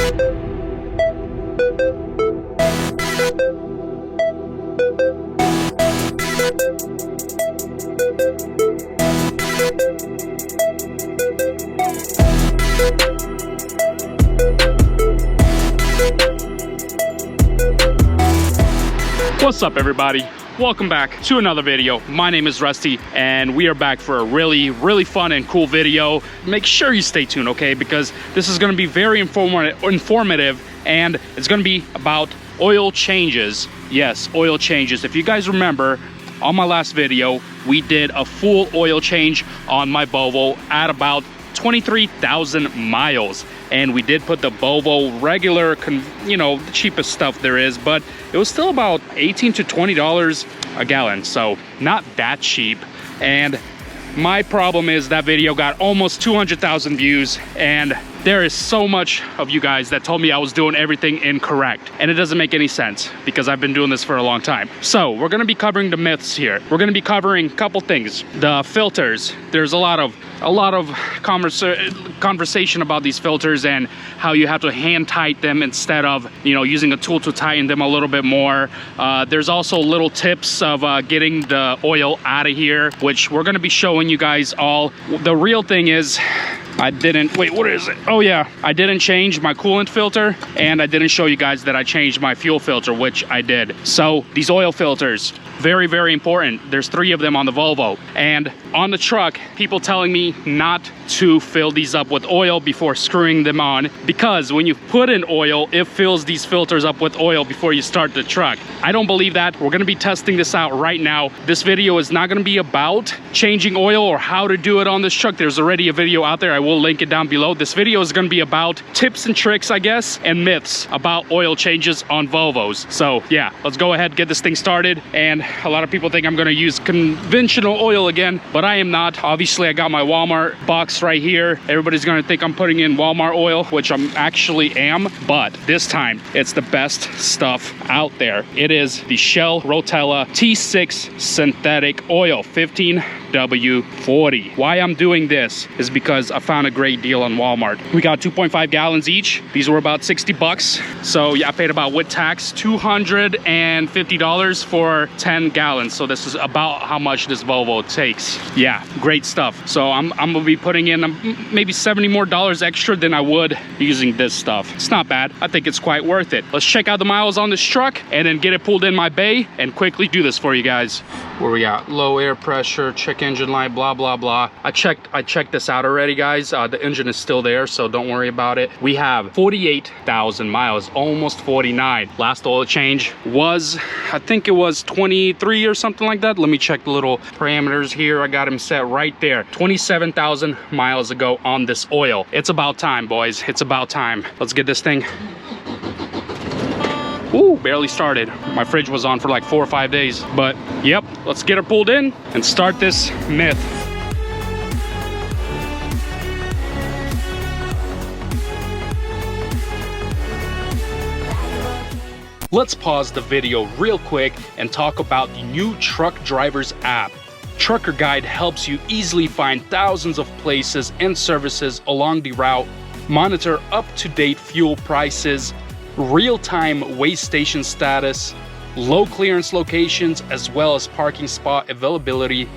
What's up, everybody? Welcome back to another video. My name is Rusty and we are back for a really fun and cool video. Make sure you stay tuned, okay? Because this is going to be very informative and it's going to be about oil changes. Yes, oil changes. If you guys remember, on my last video, we did a full oil change on my Volvo at about 23,000 miles. And we did put the Volvo regular, you know, the cheapest stuff there is, but it was still about $18 to $20 a gallon. So not that cheap. And my problem is that video got almost 200,000 views, and there is so much of you guys that told me I was doing everything incorrect, and it doesn't make any sense because I've been doing this for a long time. So we're going to be covering the myths here. We're going to be covering a couple things. The filters. There's a lot of conversation about these filters and how you have to hand tighten them instead of, you know, using a tool to tighten them a little bit more. There's also little tips of getting the oil out of here, which we're going to be showing you guys all. The real thing is, I didn't, wait, what is it? Oh yeah, I didn't change my coolant filter, and I didn't show you guys that I changed my fuel filter, which I did. So these oil filters, very important. There's 3 of them on the Volvo, and on the truck, people telling me not to fill these up with oil before screwing them on, because when you put in oil, it fills these filters up with oil before you start the truck. I don't believe that. We're going to be testing this out right now. This video is not going to be about changing oil or how to do it on this truck. There's already a video out there. I will link it down below. This video is going to be about tips and tricks, I guess, and myths about oil changes on Volvos. So yeah, let's go ahead, get this thing started. And a lot of people think I'm going to use conventional oil again, but I am not. Obviously, I got my Walmart box right here. Everybody's going to think I'm putting in Walmart oil, which I'm actually am, but this time it's the best stuff out there. It is the Shell Rotella T6 synthetic oil 15W40. Why I'm doing this is because I found a great deal on Walmart. We got 2.5 gallons each. These were about 60 bucks. So yeah, I paid about, with tax, $250 for 10 gallons. So this is about how much this Volvo takes. Yeah, great stuff. So I'm gonna be putting in maybe $70 more extra than I would using this stuff. It's not bad. I think it's quite worth it. Let's check out the miles on this truck and then get it pulled in my bay and quickly do this for you guys. Where we got low air pressure, check engine light, blah blah. I checked this out already, guys. The engine is still there, so don't worry about it. We have 48,000 miles, almost 49. Last oil change was, I think it was 23 or something like that. Let me check the little parameters here. I got him set right there. 27,000 miles ago on this oil. It's about time, boys. It's about time. Let's get this thing. Ooh, barely started. My fridge was on for like 4 or 5 days, but yep, let's get her pulled in and start this myth. Let's pause the video real quick and talk about the new Truck Drivers app. Trucker Guide helps you easily find thousands of places and services along the route, monitor up-to-date fuel prices, real-time weigh station status, low clearance locations, as well as parking spot availability,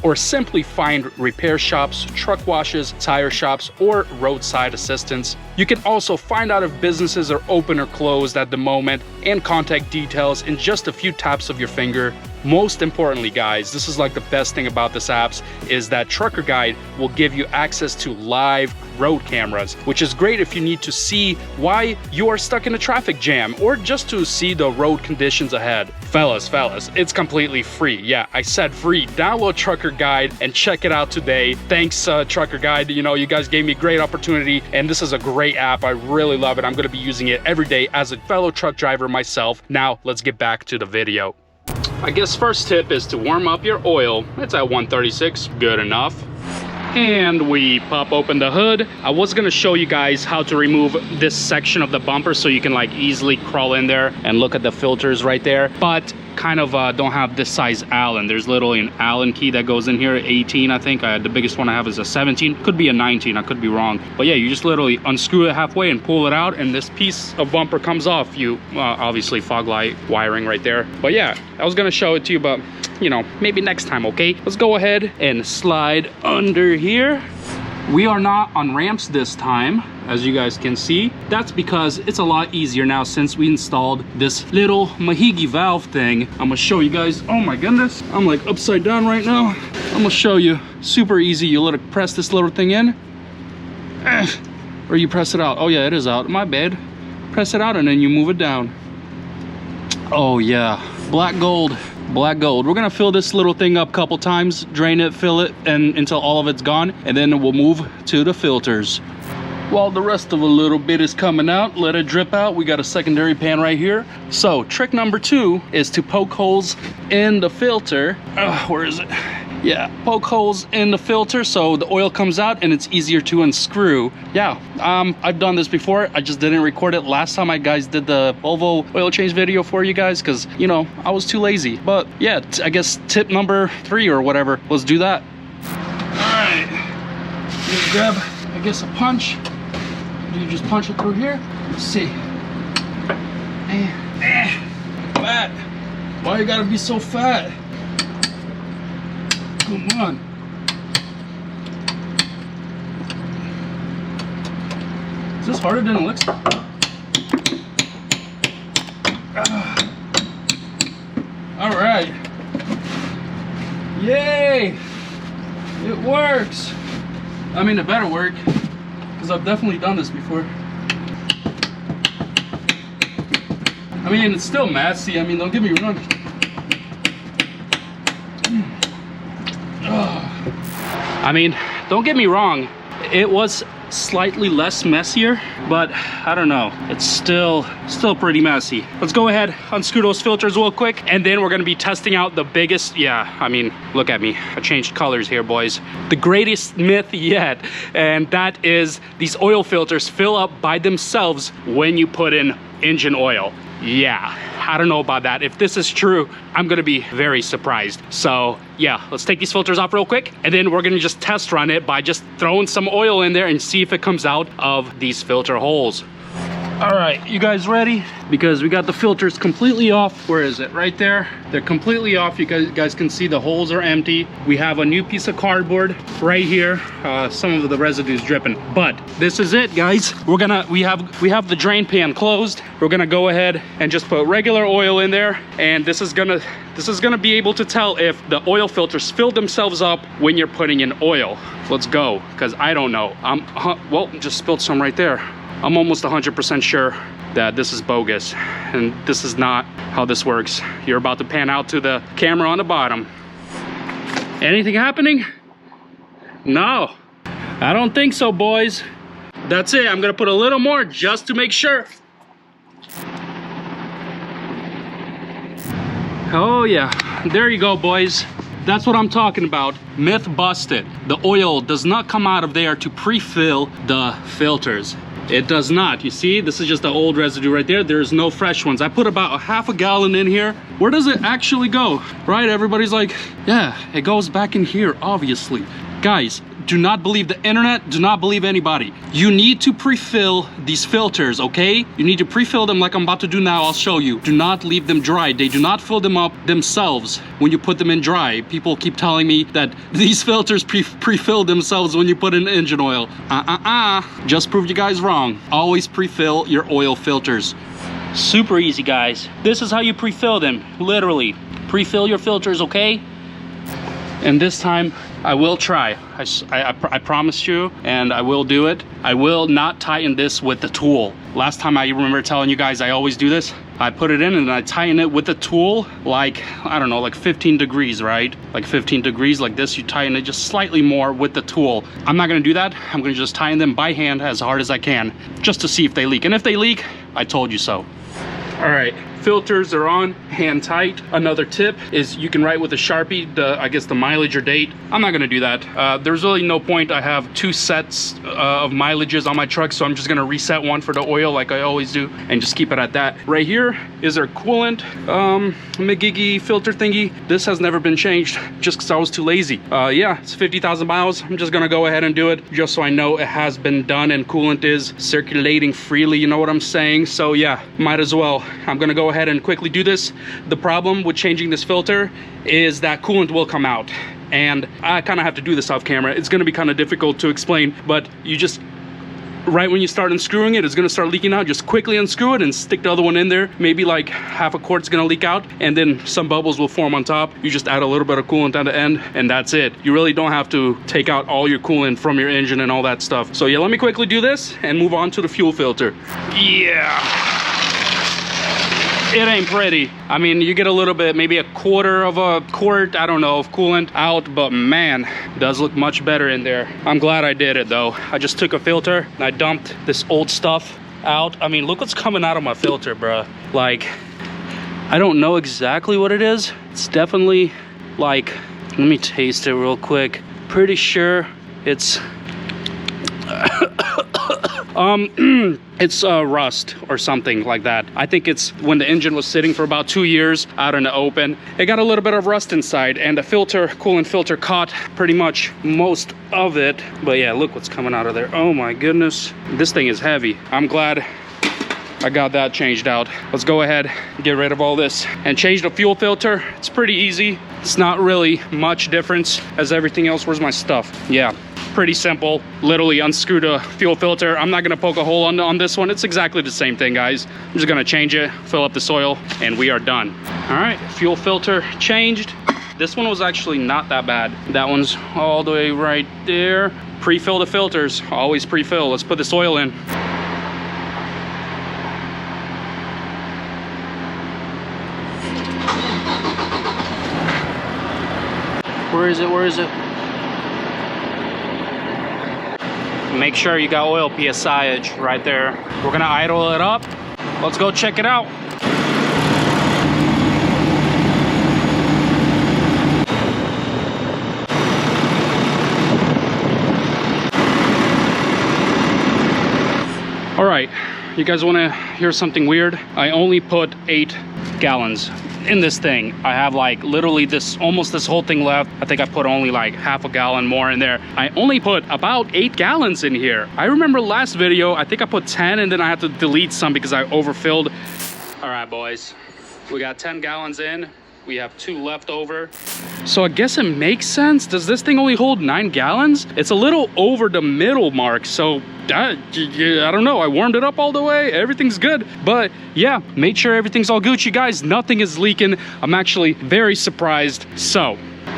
or simply find repair shops, truck washes, tire shops, or roadside assistance. You can also find out if businesses are open or closed at the moment and contact details in just a few taps of your finger. Most importantly, guys, this is like the best thing about this app is that Trucker Guide will give you access to live road cameras, which is great if you need to see why you are stuck in a traffic jam or just to see the road conditions ahead. Fellas, it's completely free. Yeah, I said free. Download Trucker Guide and check it out today. Thanks, Trucker Guide. You know, you guys gave me a great opportunity, and this is a great app. I really love it. I'm going to be using it every day as a fellow truck driver myself. Now, let's get back to the video. I guess first tip is to warm up your oil. It's at 136, good enough. And we pop open the hood. I was gonna show you guys how to remove this section of the bumper so you can like easily crawl in there and look at the filters right there. But kind of don't have this size Allen. There's literally an Allen key that goes in here, 18 I think. The biggest one I have is a 17, could be a 19, I could be wrong. But yeah, you just literally unscrew it halfway and pull it out, and this piece of bumper comes off. You obviously fog light wiring right there. But yeah, I was gonna show it to you, but you know, maybe next time. Okay, let's go ahead and slide under here. We are not on ramps this time, as you guys can see. That's because it's a lot easier now since we installed this little Mahigi valve thing. I'm gonna show you guys. Oh my goodness, I'm like upside down right now. I'm gonna show you. Super easy. You let it press this little thing in, or you press it out. Oh yeah, it is out. My bad. Press it out and then you move it down. Oh yeah, black gold. Black gold. We're gonna fill this little thing up a couple times, drain it, fill it, and until all of it's gone, and then we'll move to the filters. While the rest of a little bit is coming out, let it drip out. We got a secondary pan right here. So trick number 2 is to poke holes in the filter. Where is it? Yeah, poke holes in the filter so the oil comes out and it's easier to unscrew. Yeah, I've done this before. I just didn't record it last time I guys did the Volvo oil change video for you guys because, you know, I was too lazy. But yeah, I guess tip number 3 or whatever, let's do that. All right, you grab, I guess, a punch. Do you just punch it through here? Let's see. Fat. Why you gotta be so fat? Come on. Is this harder than it looks? All right. Yay! It works. I mean, it better work, because I've definitely done this before. I mean, it's still messy. I mean, don't get me wrong. I mean, don't get me wrong, it was slightly less messier, but I don't know, it's still pretty messy. Let's go ahead, unscrew those filters real quick, and then we're gonna be testing out the biggest, yeah, I mean, look at me, I changed colors here, boys. The greatest myth yet, and that is these oil filters fill up by themselves when you put in engine oil. Yeah, I don't know about that. If this is true, I'm gonna be very surprised. So yeah, let's take these filters off real quick, and then we're gonna just test run it by just throwing some oil in there and see if it comes out of these filter holes. All right, you guys ready? Because we got the filters completely off. Where is it? Right there. They're completely off. You guys can see the holes are empty. We have a new piece of cardboard right here. Some of the residue's dripping, but this is it, guys. We have the drain pan closed. We're gonna go ahead and just put regular oil in there, and this is gonna be able to tell if the oil filters fill themselves up when you're putting in oil. Let's go, because I don't know. Well, just spilled some right there. I'm almost 100% sure that this is bogus, and this is not how this works. You're about to pan out to the camera on the bottom. Anything happening? No, I don't think so, boys. That's it. I'm gonna put a little more just to make sure. Oh yeah, there you go, boys. That's what I'm talking about. Myth busted. The oil does not come out of there to pre-fill the filters. It does not. You see, this is just the old residue right there. There's no fresh ones. I put about a half a gallon in here. Where does it actually go? Right? Everybody's like, yeah, it goes back in here, obviously. Guys, do not believe the internet. Do not believe anybody. You need to pre-fill these filters, okay? You need to pre-fill them like I'm about to do now. I'll show you. Do not leave them dry. They do not fill them up themselves when you put them in dry. People keep telling me that these filters pre-fill themselves when you put in engine oil. Just proved you guys wrong. Always pre-fill your oil filters. Super easy, guys. This is how you pre-fill them. Literally. Pre-fill your filters, okay? And this time I will try. I promise you, and I will do it. I will not tighten this with the tool. Last time I remember telling you guys I always do this. I put it in and I tighten it with the tool, like, I don't know, like 15 degrees, right? Like 15 degrees like this, you tighten it just slightly more with the tool. I'm not gonna do that. I'm gonna just tighten them by hand as hard as I can, just to see if they leak. And if they leak, I told you so. All right, filters are on, hand tight. Another tip is you can write with a Sharpie, I guess the mileage or date. I'm not gonna do that. There's really no point. I have 2 sets of mileages on my truck, so I'm just gonna reset one for the oil like I always do and just keep it at that. Right here is our coolant McGiggy filter thingy. This has never been changed just because I was too lazy. Yeah, it's 50,000 miles. I'm just gonna go ahead and do it just so I know it has been done and coolant is circulating freely, you know what I'm saying? So yeah, might as well. I'm gonna go ahead and quickly do this. The problem with changing this filter is that coolant will come out, and I kind of have to do this off camera. It's going to be kind of difficult to explain, but you just, right when you start unscrewing it, it's going to start leaking out. Just quickly unscrew it and stick the other one in there. Maybe like half a quart's going to leak out, and then some bubbles will form on top. You just add a little bit of coolant at the end, and that's it. You really don't have to take out all your coolant from your engine and all that stuff. So yeah, let me quickly do this and move on to the fuel filter. Yeah. It ain't pretty. I mean, you get a little bit, maybe a quarter of a quart, I don't know, of coolant out, but man, it does look much better in there. I'm glad I did it though. I just took a filter and I dumped this old stuff out. I mean, look what's coming out of my filter, bruh. Like, I don't know exactly what it is. It's definitely like, let me taste it real quick. Pretty sure it's it's rust or something like that. I think it's when the engine was sitting for about 2 years out in the open, it got a little bit of rust inside, and the filter, coolant filter, caught pretty much most of it. But yeah, look what's coming out of there. Oh my goodness, this thing is heavy. I'm glad I got that changed out. Let's go ahead, get rid of all this and change the fuel filter. It's pretty easy. It's not really much difference as everything else. Where's my stuff? Yeah, pretty simple. Literally unscrew the fuel filter. I'm not gonna poke a hole on this one. It's exactly the same thing, guys. I'm just gonna change it, fill up the oil, and we are done. All right, fuel filter changed. This one was actually not that bad. That one's all the way right there. Pre-fill the filters, always pre-fill. Let's put this oil in. Where is it? Where is it? Make sure you got oil PSIage right there. We're gonna idle it up. Let's go check it out. All right, you guys wanna hear something weird? I only put 8 gallons in this thing. I have like literally almost this whole thing left. I think I put only like half a gallon more in there. I only put about 8 gallons in here. I remember last video, I think I put 10 and then I had to delete some because I overfilled. All right, boys, we got 10 gallons in. We have 2 left over. So I guess it makes sense. Does this thing only hold 9 gallons? It's a little over the middle mark. So I don't know. I warmed it up all the way. Everything's good. But yeah, made sure everything's all Gucci, guys. Nothing is leaking. I'm actually very surprised. So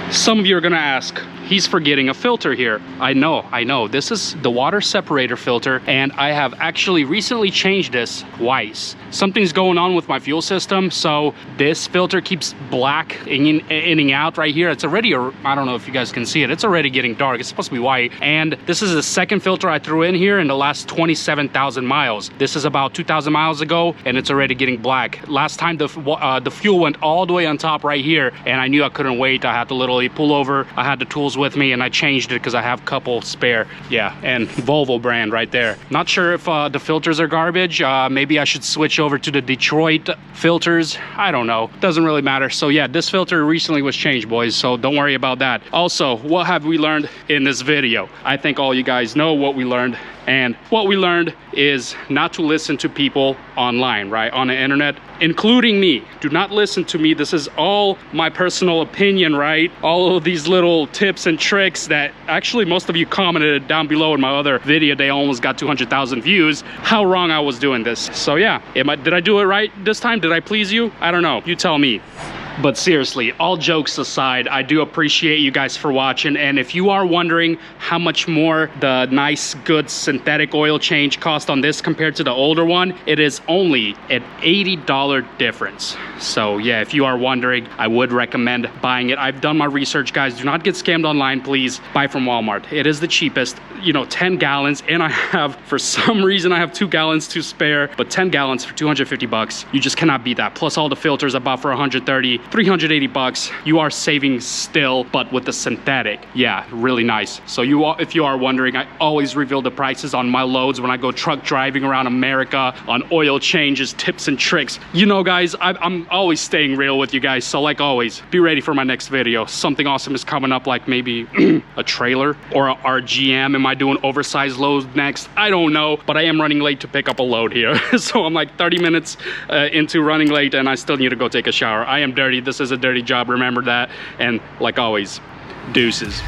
some of you are gonna ask, he's forgetting a filter here. I know. This is the water separator filter, and I have actually recently changed this twice. Something's going on with my fuel system, so this filter keeps black inning out right here. It's already, I don't know if you guys can see it, it's already getting dark. It's supposed to be white, and this is the second filter I threw in here in the last 27,000 miles. This is about 2,000 miles ago, and it's already getting black. Last time the fuel went all the way on top right here, and I knew I couldn't wait. I had to literally pull over. I had the tools with me, and I changed it because I have a couple spare. Yeah, and Volvo brand right there. Not sure if the filters are garbage. Maybe I should switch over to the Detroit filters. I don't know. Doesn't really matter. So yeah, this filter recently was changed, boys, so don't worry about that. Also, what have we learned in this video? I think all you guys know what we learned. And what we learned is not to listen to people online, right? On the internet, including me. Do not listen to me. This is all my personal opinion, right? All of these little tips and tricks that actually most of you commented down below in my other video. They almost got 200,000 views. How wrong I was doing this. So yeah, did I do it right this time? Did I please you? I don't know. You tell me. But seriously, all jokes aside, I do appreciate you guys for watching. And if you are wondering how much more the nice, good synthetic oil change cost on this compared to the older one, it is only an $80 difference. So yeah, if you are wondering, I would recommend buying it. I've done my research, guys. Do not get scammed online, please. Buy from Walmart. It is the cheapest, you know, 10 gallons. And I have, for some reason, I have 2 gallons to spare, but 10 gallons for 250 bucks. You just cannot beat that. Plus all the filters I bought for 130, 380 bucks. You are saving still, but with the synthetic. Yeah, really nice. So if you are wondering, I always reveal the prices on my loads when I go truck driving around America on oil changes, tips and tricks. You know, guys, I'm always staying real with you guys. So like always, be ready for my next video. Something awesome is coming up, like maybe a trailer or a RGM. Am I doing oversized loads next? I don't know, but I am running late to pick up a load here. So I'm like 30 minutes into running late and I still need to go take a shower. I am dirty. This is a dirty job, remember that. And like always, deuces.